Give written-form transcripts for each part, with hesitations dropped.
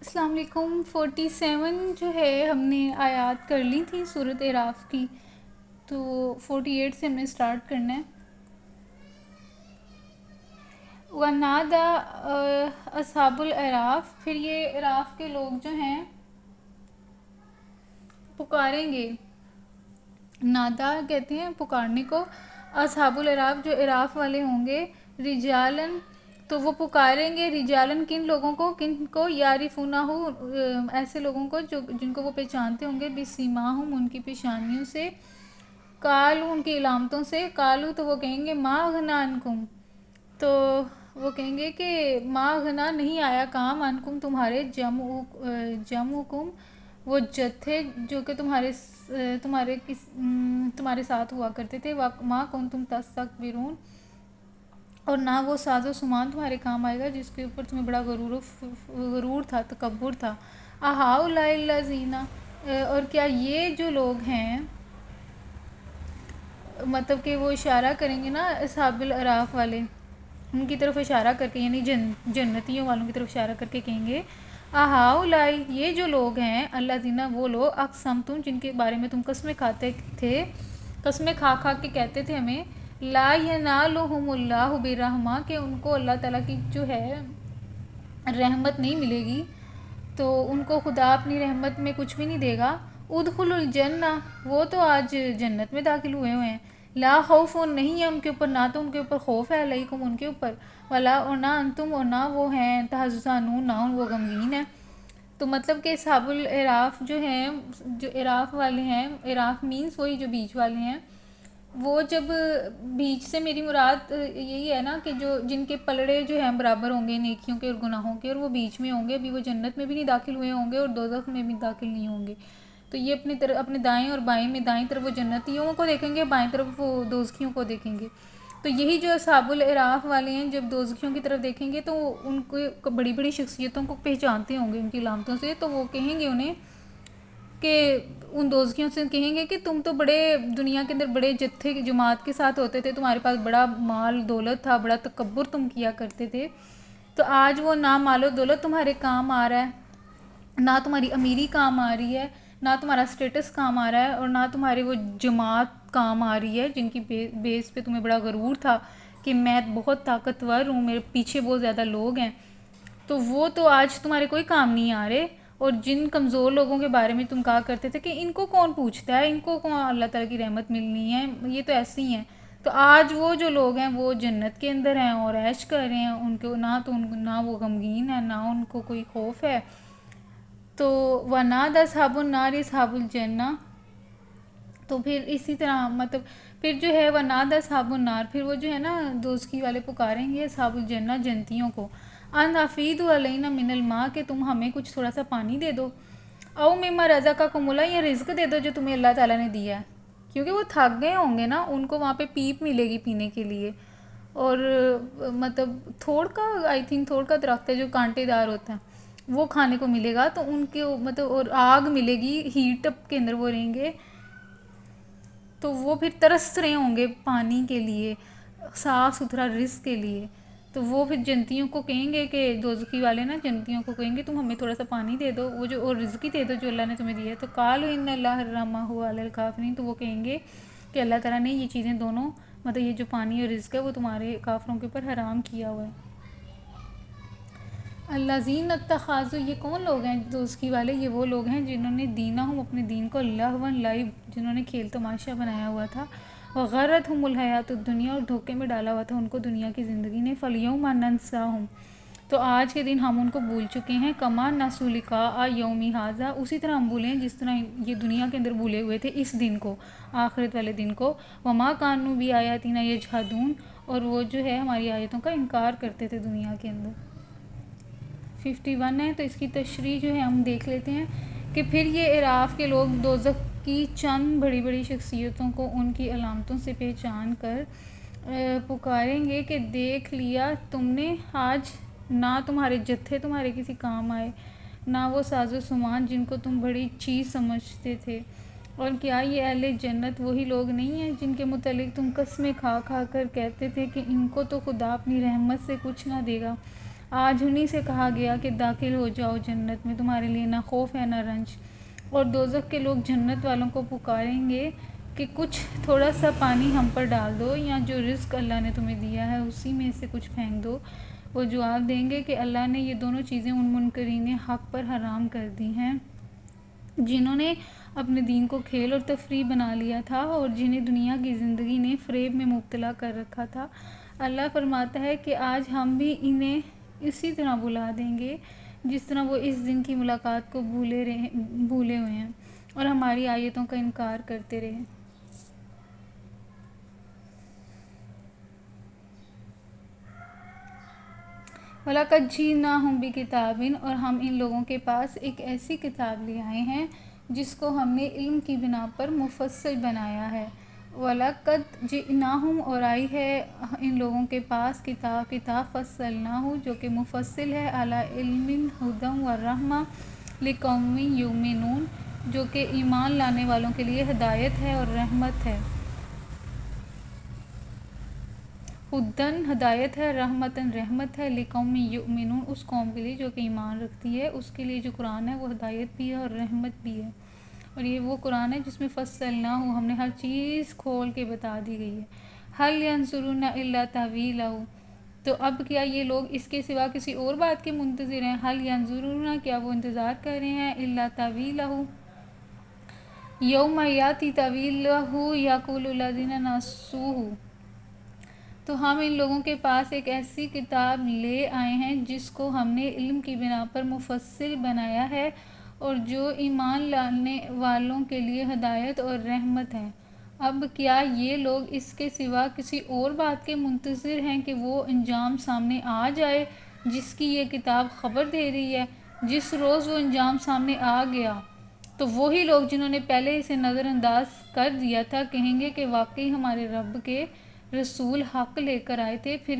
السلام علیکم۔ 47 جو ہے ہم نے آیات کر لی تھی سورۃ اعراف کی، تو 48 سے ہم نے اسٹارٹ کرنا ہے۔ وَنَادَى أَصْحَابُ الْأَعْرَافِ، پھر یہ اعراف کے لوگ جو ہیں پکاریں گے۔ نادا کہتے ہیں پکارنے کو۔ اصحاب الاعراف جو اعراف والے ہوں گے، رجالن تو وہ پکاریں گے، رجالن کن کو یعرفونہ ایسے لوگوں کو جن کو وہ پہچانتے ہوں گے، بسیماہم ان کی پیشانیوں سے، قالوا ان کی علامتوں سے، قالوا تو وہ کہیں گے ما اغنی عنکم، تو وہ کہیں گے کہ ما اغنی نہیں آیا کام عنکم تمہارے، جمعکم وہ جتھے جو کہ تمہارے ساتھ ہوا کرتے تھے، ما کنتم تستکبرون اور نہ وہ ساز و سامان تمہارے کام آئے گا جس کے اوپر تمہیں بڑا غرور تھا، تکبر تھا۔ اہؤلاء الذین اور کیا یہ جو لوگ ہیں، مطلب کہ وہ اشارہ کریں گے نا اصحاب الاعراف والے، ان کی طرف اشارہ کر کے، یعنی جنتیوں والوں کی طرف اشارہ کر کے کہیں گے اہؤلاء یہ جو لوگ ہیں، الذین وہ لوگ، اقسمتم جن کے بارے میں تم قسمیں کھاتے تھے، قسمیں کھا کے کہتے تھے ہمیں، لا ینالہم اللہ برحمہ کہ ان کو اللہ تعالیٰ کی جو ہے رحمت نہیں ملے گی، تو ان کو خدا اپنی رحمت میں کچھ بھی نہیں دے گا۔ ادخلوا الجنہ وہ تو آج جنت میں داخل ہوئے ہیں، لا خوف نہیں ہے ان کے اوپر، نہ تو ان کے اوپر خوف ہے، علیکم ان کے اوپر، ولا اور نہ انتم اور نہ وہ ہیں تحزنون نہ وہ غمگین ہیں۔ تو مطلب کہ اصحاب الاعراف جو ہیں، جو اعراف والے ہیں، اعراف مینس وہی جو بیچ والے ہیں، وہ جب بیچ سے میری مراد یہی ہے نا کہ جو جن کے پلڑے جو ہیں برابر ہوں گے نیکیوں کے اور گناہوں کے، اور وہ بیچ میں ہوں گے، ابھی وہ جنت میں بھی نہیں داخل ہوئے ہوں گے اور دوزخ میں بھی داخل نہیں ہوں گے، تو یہ اپنے دائیں اور بائیں میں، دائیں طرف وہ جنتیوں کو دیکھیں گے، بائیں طرف وہ دوزخیوں کو دیکھیں گے۔ تو یہی جو اصحاب الاعراف والے ہیں جب دوزخیوں کی طرف دیکھیں گے تو ان کو بڑی بڑی شخصیتوں کو پہچانتے ہوں گے ان کی علامتوں سے، تو وہ کہیں گے انہیں کہ ان دوزخیوں سے کہیں گے کہ تم تو بڑے دنیا کے اندر بڑے جتھے جماعت کے ساتھ ہوتے تھے، تمہارے پاس بڑا مال دولت تھا، بڑا تکبر تم کیا کرتے تھے، تو آج وہ نہ مال و دولت تمہارے کام آ رہا ہے، نہ تمہاری امیری کام آ رہی ہے، نہ تمہارا سٹیٹس کام آ رہا ہے، اور نہ تمہاری وہ جماعت کام آ رہی ہے جن کی بیس پہ تمہیں بڑا غرور تھا کہ میں بہت طاقتور ہوں، میرے پیچھے بہت زیادہ لوگ ہیں، تو وہ تو آج تمہارے کوئی کام نہیں آ رہے۔ اور جن کمزور لوگوں کے بارے میں تم کہا کرتے تھے کہ ان کو کون پوچھتا ہے، ان کو کون اللہ تعالیٰ کی رحمت ملنی ہے، یہ تو ایسے ہی ہیں، تو آج وہ جو لوگ ہیں وہ جنت کے اندر ہیں اور عیش کر رہے ہیں، ان کو نہ وہ غمگین ہیں، نہ ان کو کوئی خوف ہے۔ تو وَنَادَى أَصْحَابُ النَّارِ أَصْحَابَ الْجَنَّةِ، تو پھر اسی طرح مطلب پھر جو ہے وَنَادَى أَصْحَابُ النَّارِ، پھر وہ جو ہے نا دوزخی والے پکاریں گے اصحاب الجنہ جنتیوں کو، ان افیدوا علینا من الماء کہ تم ہمیں کچھ تھوڑا سا پانی دے دو، او مما رزقکم اللہ یا رزق دے دو جو تمہیں اللہ تعالیٰ نے دیا ہے، کیونکہ وہ تھک گئے ہوں گے نا، ان کو وہاں پہ پیپ ملے گی پینے کے لیے، اور مطلب تھوڑ کا آئی تھنک تھوڑ کا درخت ہے جو کانٹے دار ہوتا ہے، وہ کھانے کو ملے گا، تو ان کے مطلب اور آگ ملے گی، ہیٹ اپ کے اندر وہ رہیں گے، تو وہ پھر ترس رہے ہوں گے پانی کے لیے، صاف ستھرا رزق کے لیے، تو وہ پھر جنتیوں کو کہیں گے کہ دوزخی والے نا جنتیوں کو کہیں گے تم ہمیں تھوڑا سا پانی دے دو، وہ جو اور رزق ہی دے دو جو اللہ نے تمہیں دیا ہے، تو قالوا ان اللہ حرمہ علی الکافرین، تو وہ کہیں گے کہ اللہ تعالیٰ نے یہ چیزیں دونوں مطلب یہ جو پانی اور رزق ہے وہ تمہارے کافروں کے اوپر حرام کیا ہوا ہے۔ الذین اتخذوا یہ کون لوگ ہیں دوزخی والے، یہ وہ لوگ ہیں جنہوں نے دینہم اپنے دین کو لہوا لعب جنہوں نے کھیل تماشا بنایا ہوا تھا، وغرتہم الحیات الدنیا اور دھوکے میں ڈالا ہوا تھا ان کو دنیا کی زندگی نے، فالیوم ننساہم تو آج کے دن ہم ان کو بھول چکے ہیں، کما نسوا لقاء یوم ھذا اسی طرح ہم بھولیں جس طرح یہ دنیا کے اندر بھولے ہوئے تھے اس دن کو، آخرت والے دن کو، وما کانوا بآیاتنا یجحدون اور وہ جو ہے ہماری آیتوں کا انکار کرتے تھے دنیا کے اندر۔ 51 ہے تو اس کی تشریح جو ہے ہم دیکھ لیتے ہیں کہ پھر یہ اعراف کے لوگ دوزخ کی چند بڑی بڑی شخصیتوں کو ان کی علامتوں سے پہچان کر پکاریں گے کہ دیکھ لیا تم نے، آج نہ تمہارے جتھے تمہارے کسی کام آئے، نہ وہ ساز و سامان جن کو تم بڑی چیز سمجھتے تھے، اور کیا یہ اہل جنت وہی لوگ نہیں ہیں جن کے متعلق تم قسمیں کھا کر کہتے تھے کہ ان کو تو خدا اپنی رحمت سے کچھ نہ دے گا، آج انہی سے کہا گیا کہ داخل ہو جاؤ جنت میں، تمہارے لیے نہ خوف ہے نہ رنج۔ اور دوزخ کے لوگ جنت والوں کو پکاریں گے کہ کچھ تھوڑا سا پانی ہم پر ڈال دو، یا جو رزق اللہ نے تمہیں دیا ہے اسی میں سے کچھ پھینک دو۔ وہ جواب دیں گے کہ اللہ نے یہ دونوں چیزیں ان منکرین حق پر حرام کر دی ہیں جنہوں نے اپنے دین کو کھیل اور تفریح بنا لیا تھا اور جنہیں دنیا کی زندگی نے فریب میں مبتلا کر رکھا تھا۔ اللہ فرماتا ہے کہ آج ہم بھی انہیں اسی طرح بلا دیں گے جس طرح وہ اس دن کی ملاقات کو بھولے ہوئے ہیں اور ہماری آیتوں کا انکار کرتے رہے۔ وَلَقَدْ جِئْنَاهُمْ بِكِتَابٍ، اور ہم ان لوگوں کے پاس ایک ایسی کتاب لے آئے ہیں جس کو ہم نے علم کی بنا پر مفصل بنایا ہے۔ وَلَقَدْ جِئْنَاهُمْ، اور آئی ہے ان لوگوں کے پاس کتاب فَصَّلْنَاهُ جو کہ مفصل ہے، عَلَىٰ عِلْمٍ هُدًى وَرَحْمَةً لِقَوْمٍ يُؤْمِنُونَ جو کہ ایمان لانے والوں کے لیے ہدایت ہے اور رحمت ہے۔ ہدن ہدایت ہے، رحمتاً رحمت ہے، لقوم یؤمنون اس قوم کے لیے جو کہ ایمان رکھتی ہے، اس کے لیے جو قرآن ہے وہ ہدایت بھی ہے اور رحمت بھی ہے۔ اور یہ وہ قرآن ہے جس میں فصلناہ، ہم نے ہر چیز کھول کے بتا دی گئی ہے۔ هل ينظرون الا تاویلہ، تو اب کیا یہ لوگ اس کے سوا کسی اور بات کے منتظر ہیں؟ هل ينظرون، کیا وہ انتظار کر رہے ہیں؟ الا تاویلہ، یوم یاتی تاویلہ یقول الذین نسوہ، تو ہم ان لوگوں کے پاس ایک ایسی کتاب لے آئے ہیں جس کو ہم نے علم کی بنا پر مفصل بنایا ہے اور جو ایمان لانے والوں کے لیے ہدایت اور رحمت ہے۔ اب کیا یہ لوگ اس کے سوا کسی اور بات کے منتظر ہیں کہ وہ انجام سامنے آ جائے جس کی یہ کتاب خبر دے رہی ہے؟ جس روز وہ انجام سامنے آ گیا تو وہی لوگ جنہوں نے پہلے اسے نظر انداز کر دیا تھا کہیں گے کہ واقعی ہمارے رب کے رسول حق لے کر آئے تھے، پھر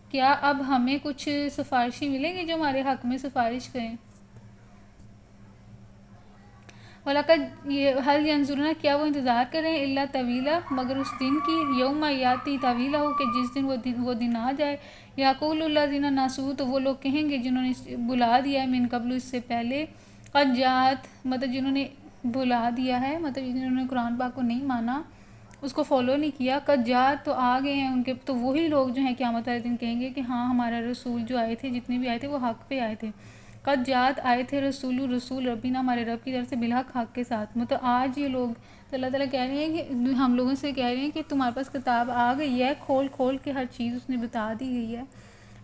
کیا اب ہمیں کچھ سفارشی ملیں گے جو ہمارے حق میں سفارش کریں؟ وَلَقَدْ هَلْ يَنظُرُونَ، کیا وہ انتظار کر رہے ہیں الا طویلہ، مگر اس دن کی، یوم یاتی طویلہ کہ جس دن وہ دن آ جائے، یقول الذین نسوا، تو وہ لوگ کہیں گے جنہوں نے بلا دیا ہے، من قبل، اس سے پہلے، قد جاءت، مطلب جنہوں نے بلا دیا ہے، مطلب جنہوں نے قرآن پاک کو نہیں مانا، اس کو فالو نہیں کیا، قد جاءت، تو آ گئے ہیں ان کے، تو وہی لوگ جو ہیں قیامت والے دن کہیں گے کہ ہاں ہمارا رسول جو آئے تھے، جتنے بھی آئے تھے وہ حق پہ آئے تھے۔ قد جاءت، آئے تھے رسول ربینا، ہمارے رب کی طرف سے بالحق، حق کے ساتھ۔ مطلب آج یہ لوگ، تو اللہ تعالیٰ کہہ رہے ہیں کہ ہم لوگوں سے کہہ رہے ہیں کہ تمہارے پاس کتاب آ گئی ہے، کھول کھول کے ہر چیز اس نے بتا دی گئی ہے،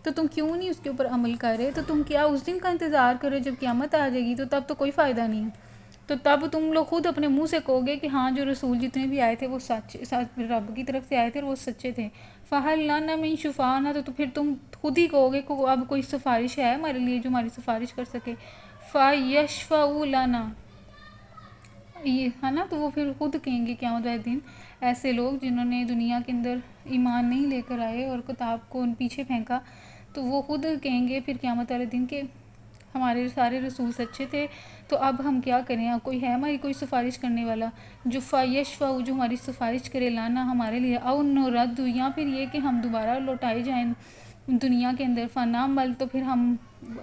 تو تم کیوں نہیں اس کے اوپر عمل کر رہے؟ تو تم کیا اس دن کا انتظار کرو جب قیامت آ جائے گی؟ تو تب تو کوئی فائدہ نہیں ہے، تو تب تم لوگ خود اپنے منہ سے کہو گے کہ ہاں جو رسول جتنے بھی آئے تھے وہ سچ رب کی طرف سے آئے تھے اور وہ سچے تھے۔ فَهَلْ لَنَا مِن شُفَعَاءَ، تو پھر تم خود ہی کہو گے کہ اب کوئی سفارش ہے ہمارے لیے جو ہماری سفارش کر سکے۔ فَيَشْفَعُوا لَنَا، یہ ہے نا، تو وہ پھر خود کہیں گے قیامت والے دن، ایسے لوگ جنہوں نے دنیا کے اندر ایمان نہیں لے کر آئے اور کتاب کو پیچھے پھینکا، تو وہ خود کہیں گے پھر قیامت والے دن کہ ہمارے سارے رسول سچے تھے، تو اب ہم کیا کریں؟ اب کوئی ہے ہماری کوئی سفارش کرنے والا جو فَيَشْفَعُوا، جو ہماری سفارش کرے، لانا ہمارے لیے، اَوْ نُرَدُّ، یا پھر یہ کہ ہم دوبارہ لوٹائے جائیں دنیا کے اندر، فَنَعْمَلَ، تو پھر ہم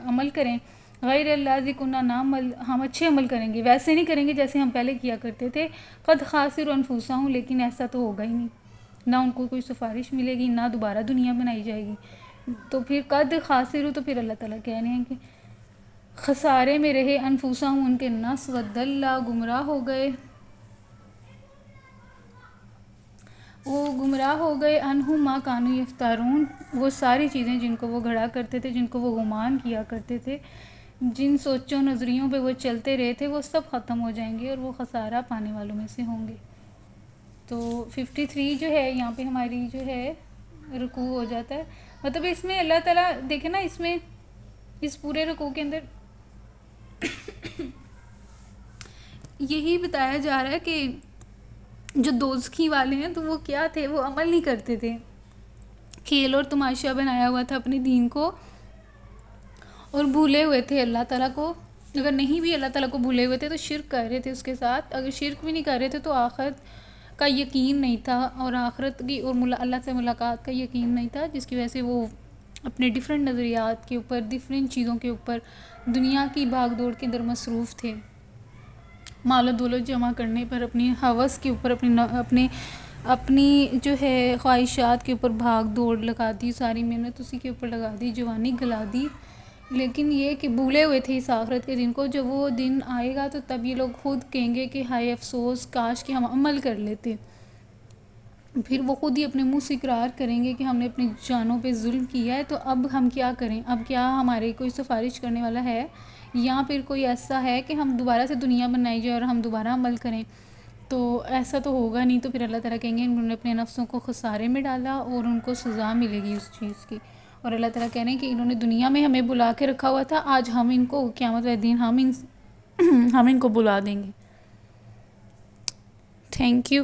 عمل کریں، غیر الذی کنا نعمل، ہم اچھے عمل کریں گے، ویسے نہیں کریں گے جیسے ہم پہلے کیا کرتے تھے، قد خاسروا انفسہم، لیکن ایسا تو ہوگا ہی نہیں، نہ ان کو کوئی سفارش ملے گی، نہ دوبارہ دنیا بنائی جائے گی، تو پھر قد خاسروا، تو پھر اللہ تعالیٰ کہہ رہے ہیں کہ خسارے میں رہے، انفسہم، ان کے نفس، وَضَلَّ، گمراہ ہو گئے، وہ گمراہ ہو گئے، عنہم ما کانوا یفترون، وہ ساری چیزیں جن کو وہ گھڑا کرتے تھے، جن کو وہ گمان کیا کرتے تھے، جن سوچوں نظریوں پہ وہ چلتے رہے تھے، وہ سب ختم ہو جائیں گے اور وہ خسارہ پانے والوں میں سے ہوں گے۔ تو 53 جو ہے یہاں پہ ہماری جو ہے رکوع ہو جاتا ہے، مطلب اس میں اللہ تعالیٰ دیکھیں نا، اس میں اس پورے رکوع کے اندر یہی بتایا جا رہا ہے کہ جو دوزخی والے ہیں تو وہ کیا تھے، وہ عمل نہیں کرتے تھے، کھیل اور تماشا بنایا ہوا تھا اپنے دین کو اور بھولے ہوئے تھے اللہ تعالیٰ کو، اگر نہیں بھی اللہ تعالیٰ کو بھولے ہوئے تھے تو شرک کر رہے تھے اس کے ساتھ، اگر شرک بھی نہیں کر رہے تھے تو آخرت کا یقین نہیں تھا، اور آخرت کی اور اللہ سے ملاقات کا یقین نہیں تھا، جس کی وجہ سے وہ اپنے ڈفرینٹ نظریات کے اوپر، ڈفرینٹ چیزوں کے اوپر، دنیا کی بھاگ دوڑ کے اندر مصروف تھے، مال و دولت جمع کرنے پر، اپنی ہوس کے اوپر، اپنی جو ہے خواہشات کے اوپر بھاگ دوڑ لگا دی، ساری محنت اسی کے اوپر لگا دی، جوانی گلا دی. لیکن یہ کہ بھولے ہوئے تھے اس آخرت کے دن کو. جب وہ دن آئے گا تو تب یہ لوگ خود کہیں گے کہ ہائے افسوس، کاش کہ ہم عمل کر لیتے. پھر وہ خود ہی اپنے منہ سے اقرار کریں گے کہ ہم نے اپنی جانوں پہ ظلم کیا ہے، تو اب ہم کیا کریں؟ اب کیا ہمارے کوئی سفارش کرنے والا ہے، یا پھر کوئی ایسا ہے کہ ہم دوبارہ سے دنیا بنائی جائے اور ہم دوبارہ عمل کریں؟ تو ایسا تو ہوگا نہیں. تو پھر اللہ تعالیٰ کہیں گے انہوں نے اپنے نفسوں کو خسارے میں ڈالا اور ان کو سزا ملے گی اس چیز کی. اور اللہ تعالیٰ کہہ رہے ہیں کہ انہوں نے دنیا میں ہمیں بلا کے رکھا ہوا تھا، آج ہم ان کو قیامت والے دن ہم ان کو بلا دیں گے. Thank you.